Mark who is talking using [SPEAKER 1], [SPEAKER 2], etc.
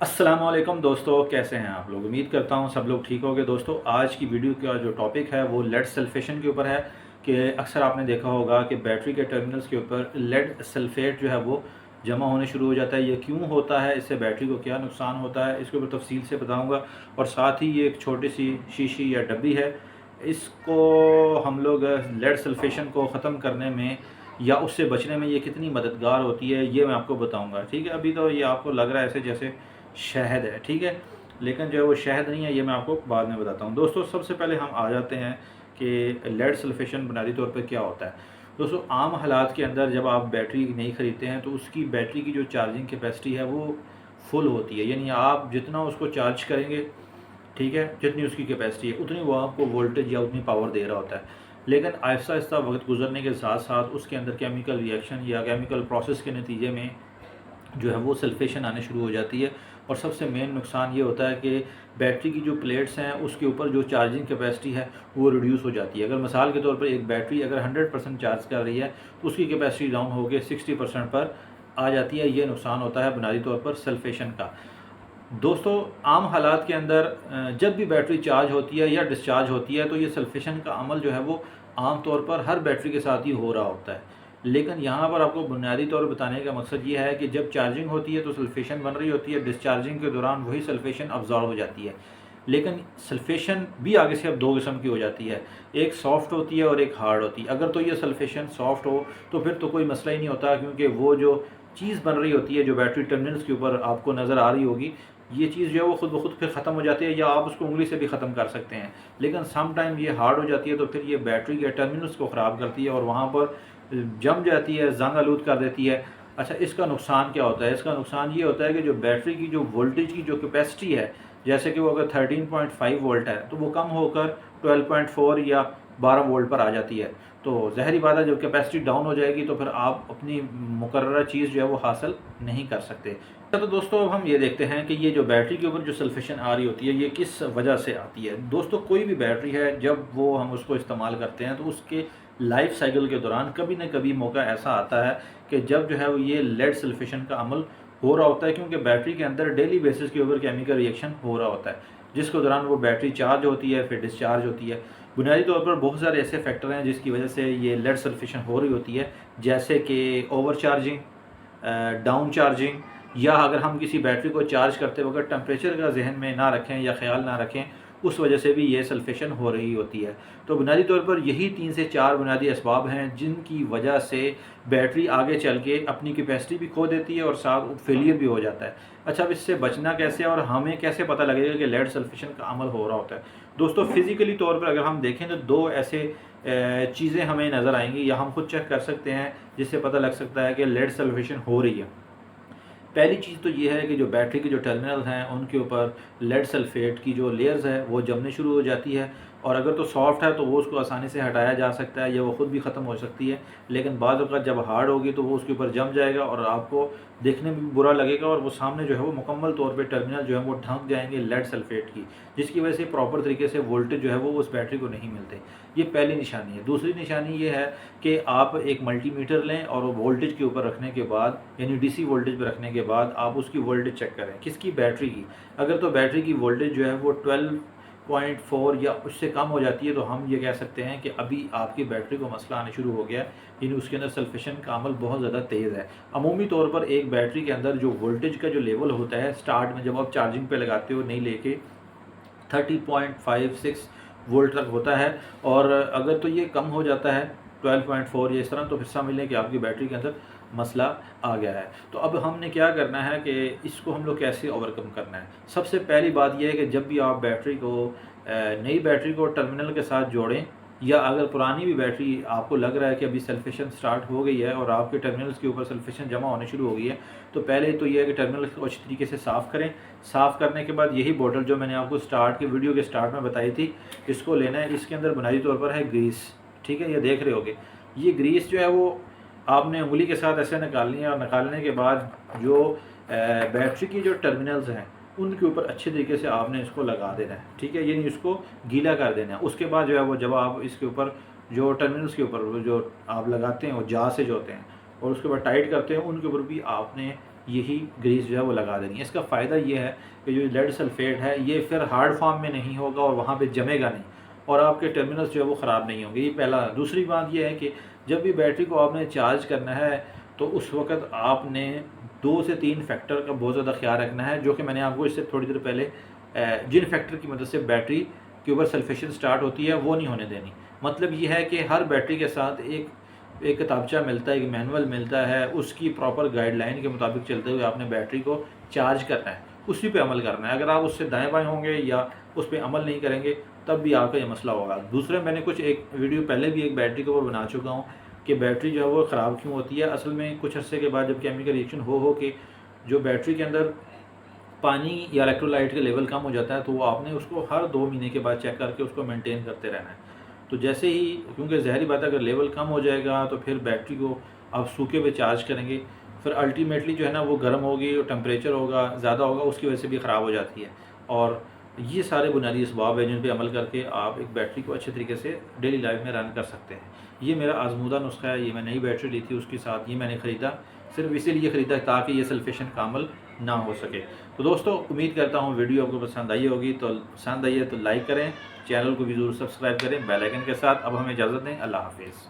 [SPEAKER 1] अस्सलामुअलैकुम दोस्तों, कैसे हैं आप लोग। उम्मीद करता हूं सब लोग ठीक होंगे। दोस्तों, आज की वीडियो का जो टॉपिक है वो लेड सल्फेशन के ऊपर है कि अक्सर आपने देखा होगा कि बैटरी के टर्मिनल्स के ऊपर लेड सल्फेट जो है वो जमा होने शुरू हो जाता है। ये क्यों होता है, इससे बैटरी को क्या नुकसान होता है, इसके ऊपर तफसील से बताऊंगा। और साथ ही ये एक छोटी सी शीशी या डब्बी है, इसको हम लोग लेड सल्फेशन को ख़त्म करने में या उससे बचने में ये कितनी मददगार होती है ये मैं आपको बताऊंगा। ठीक है, अभी तो ये आपको लग रहा है ऐसे जैसे शहद है, ठीक है, लेकिन जो है वो शहद नहीं है, ये मैं आपको बाद में बताता हूँ। दोस्तों, सबसे पहले हम आ जाते हैं कि लेड सल्फेशन बुनियादी तौर पर क्या होता है। दोस्तों, आम हालात के अंदर जब आप बैटरी नहीं ख़रीदते हैं तो उसकी बैटरी की जो चार्जिंग कैपेसिटी है वो फुल होती है, यानी आप जितना उसको चार्ज करेंगे, ठीक है, जितनी उसकी कैपेसिटी है उतनी वो आपको वोल्टेज या उतनी पावर दे रहा होता है। लेकिन आहिस्ता आहिस्ता वक्त गुजरने के साथ साथ उसके अंदर केमिकल रिएक्शन या केमिकल प्रोसेस के नतीजे में जो है वो सल्फेशन आने शुरू हो जाती है। और सबसे मेन नुकसान ये होता है कि बैटरी की जो प्लेट्स हैं उसके ऊपर जो चार्जिंग कैपेसिटी है वो रिड्यूस हो जाती है। अगर मिसाल के तौर पर एक बैटरी अगर 100% चार्ज कर रही है तो उसकी कैपेसिटी डाउन होकर 60% पर आ जाती है। ये नुकसान होता है बुनियादी तौर पर सल्फेशन का। दोस्तों, आम हालात के अंदर जब भी बैटरी चार्ज होती है या डिस्चार्ज होती है तो ये सल्फेशन का अमल जो है वो आम तौर पर हर बैटरी के साथ ही हो रहा होता है। लेकिन यहाँ पर आपको बुनियादी तौर पर बताने का मकसद ये है कि जब चार्जिंग होती है तो सल्फेशन बन रही होती है, डिस्चार्जिंग के दौरान वही सल्फेशन अब्जॉर्ब हो जाती है। लेकिन सल्फेशन भी आगे से अब दो किस्म की हो जाती है, एक सॉफ्ट होती है और एक हार्ड होती है। अगर तो ये सल्फेशन सॉफ्ट हो तो फिर तो कोई मसला ही नहीं होता, क्योंकि वो जो चीज़ बन रही होती है जो बैटरी टर्मिनल्स के ऊपर आपको नज़र आ रही होगी, ये चीज़ जो है वो खुद ब खुद फिर ख़त्म हो जाती है या आप उसको उंगली से भी ख़त्म कर सकते हैं। लेकिन सम टाइम ये हार्ड हो जाती है तो फिर ये बैटरी के टर्मिनल्स को ख़राब करती है और वहाँ पर जम जाती है, जंग आलूद कर देती है। अच्छा, इसका नुकसान क्या होता है? इसका नुकसान ये होता है कि जो बैटरी की जो वोल्टेज की जो कैपेसिटी है, जैसे कि वो अगर 13.5 वोल्ट है तो वो कम होकर 12.4 या 12 वोल्ट पर आ जाती है। तो ज़ाहिर बात है, जब कैपेसिटी डाउन हो जाएगी तो फिर आप अपनी मुकर्ररा चीज़ जो है वो हासिल नहीं कर सकते। तो दोस्तों, अब हम ये देखते हैं कि ये जो बैटरी के ऊपर जो सल्फेशन आ रही होती है ये किस वजह से आती है। दोस्तों, कोई भी बैटरी है जब वो हम उसको इस्तेमाल करते हैं तो उसके लाइफ साइकिल के दौरान कभी ना कभी मौका ऐसा आता है कि जब जो है वो ये लेड सल्फेशन का अमल हो रहा होता है, क्योंकि बैटरी के अंदर डेली बेसिस के ऊपर केमिकल रिएक्शन हो रहा होता है, जिसके दौरान वो बैटरी चार्ज होती है फिर डिस्चार्ज होती है। बुनियादी तौर पर बहुत सारे ऐसे फैक्टर हैं जिसकी वजह से ये लेड सल्फेशन हो रही होती है, जैसे कि ओवर चार्जिंग, डाउन चार्जिंग, या अगर हम किसी बैटरी को चार्ज करते वक्त टेम्परेचर का जहन में ना रखें या ख्याल ना रखें, उस वजह से भी ये सल्फेशन हो रही होती है। तो बुनियादी तौर पर यही 3 से 4 बुनियादी असबाब हैं जिनकी वजह से बैटरी आगे चल के अपनी कैपेसिटी भी खो देती है और साथ फेलियर भी हो जाता है। अच्छा, अब इससे बचना कैसे और हमें कैसे पता लगेगा कि लेड सल्फेशन का अमल हो रहा होता है? दोस्तों, फिज़िकली तौर पर अगर हम देखें तो 2 ऐसे चीज़ें हमें नज़र आएंगी या हम खुद चेक कर सकते हैं जिससे पता लग सकता है कि लेड सल्फेशन हो रही है। पहली चीज़ तो ये है कि जो बैटरी के जो टर्मिनल हैं उनके ऊपर लेड सल्फेट की जो लेयर्स है वो जमने शुरू हो जाती है। और अगर तो सॉफ्ट है तो वो उसको आसानी से हटाया जा सकता है या वो ख़ुद भी ख़त्म हो सकती है। लेकिन बाद वक़्त जब हार्ड होगी तो वो उसके ऊपर जम जाएगा और आपको देखने में भी बुरा लगेगा और वो सामने जो है वो मुकम्मल तौर पे टर्मिनल जो है वो ढक जाएंगे लेड सल्फेट की, जिसकी वजह से प्रॉपर तरीके से वोल्टेज जो है वो उस बैटरी को नहीं मिलते। ये पहली निशानी है। दूसरी निशानी ये है कि आप एक मल्टीमीटर लें और वो वोल्टेज के ऊपर रखने के बाद, यानी डीसी वोल्टेज पर रखने के बाद आप उसकी वोल्टेज चेक करें। किसकी? बैटरी की। अगर तो बैटरी की वोल्टेज जो है वो 12.4 या उससे कम हो जाती है तो हम ये कह सकते हैं कि अभी आपकी बैटरी को मसला आने शुरू हो गया है, यानी उसके अंदर सल्फेशन का अमल बहुत ज़्यादा तेज़ है। अमूमी तौर पर एक बैटरी के अंदर जो वोल्टेज का जो लेवल होता है स्टार्ट में जब आप चार्जिंग पे लगाते हो नहीं लेके 30.56 वोल्ट तक होता है। और अगर तो ये कम हो जाता है 12.4 या इस तरह, तो फिर समझ लें कि आपकी बैटरी के अंदर मसला आ गया है। तो अब हमने क्या करना है कि इसको हम लोग कैसे ओवरकम करना है। सबसे पहली बात यह है कि जब भी आप बैटरी को नई बैटरी को टर्मिनल के साथ जोड़ें, या अगर पुरानी भी बैटरी आपको लग रहा है कि अभी सल्फेशन स्टार्ट हो गई है और आपके टर्मिनल्स के ऊपर सल्फेशन जमा होने शुरू हो गई है, तो पहले तो ये है कि टर्मिनल को अच्छी तरीके से साफ़ करें। साफ़ करने के बाद यही बोतल जो मैंने आपको स्टार्ट के वीडियो के स्टार्ट में बताई थी, इसको लेना है। इसके अंदर बुनियादी तौर पर है ग्रीस, ठीक है, ये देख रहे होगे। ये ग्रीस जो है वो आपने उंगली के साथ ऐसे निकालनी है और निकालने के बाद जो बैटरी की जो टर्मिनल्स हैं उनके ऊपर अच्छे तरीके से आपने इसको लगा देना है, ठीक है, यानी इसको गीला कर देना है। उसके बाद जो है वो जब आप इसके ऊपर जो टर्मिनल्स के ऊपर जो आप लगाते हैं वो जा से जो होते हैं और उसके बाद टाइट करते हैं, उनके ऊपर भी आपने यही ग्रीस जो है वो लगा देनी है। इसका फ़ायदा ये है कि जो लेड सल्फेट है ये फिर हार्ड फॉर्म में नहीं होगा और वहाँ पे जमेगा नहीं और आपके टर्मिनल्स जो है वो ख़राब नहीं होंगे। ये पहला। दूसरी बात ये है कि जब भी बैटरी को आपने चार्ज करना है तो उस वक्त आपने 2 से 3 फैक्टर का बहुत ज़्यादा ख्याल रखना है, जो कि मैंने आपको इससे थोड़ी देर पहले जिन फैक्टर की मदद से बैटरी के ऊपर सल्फेशन स्टार्ट होती है वो नहीं होने देनी। मतलब ये है कि हर बैटरी के साथ एक किताबचा मिलता है, एक मैनुअल मिलता है, उसकी प्रॉपर गाइडलाइन के मुताबिक चलते हुए आपने बैटरी को चार्ज करना है, उसी पे अमल करना है। अगर आप उससे दाएं बाएं होंगे या उस पर अमल नहीं करेंगे तब भी आपका ये मसला होगा। दूसरे मैंने कुछ एक वीडियो पहले भी एक बैटरी के ऊपर बना चुका हूँ कि बैटरी जो है वो ख़राब क्यों होती है। असल में कुछ अर्से के बाद जब केमिकल रिएक्शन हो के जो बैटरी के अंदर पानी या इलेक्ट्रोलाइट का लेवल कम हो जाता है तो वो आपने उसको हर 2 महीने के बाद चेक करके उसको मेंटेन करते रहना है। तो जैसे ही, क्योंकि ज़ाहिर बात है अगर लेवल कम हो जाएगा तो फिर बैटरी को आप सूखे पे चार्ज करेंगे, फिर अल्टीमेटली जो है ना वो गर्म होगी और टेम्परेचर होगा ज़्यादा होगा, उसकी वजह से भी ख़राब हो जाती है। और ये सारे बुनियादी असबाब हैं जिन पे अमल करके आप एक बैटरी को अच्छे तरीके से डेली लाइफ में रन कर सकते हैं। ये मेरा आजमूदा नुस्खा है। ये मैं नई बैटरी ली थी, उसके साथ ये मैंने ख़रीदा, सिर्फ इसीलिए ख़रीदा ताकि ये सल्फेशन का अमल ना हो सके। तो दोस्तों उम्मीद करता हूँ वीडियो आपको पसंद आई होगी। तो पसंद आई है तो लाइक करें, चैनल को भी ज़रूर सब्सक्राइब करें बेल आइकन के साथ। अब हमें इजाज़त दें। अल्लाह हाफिज़।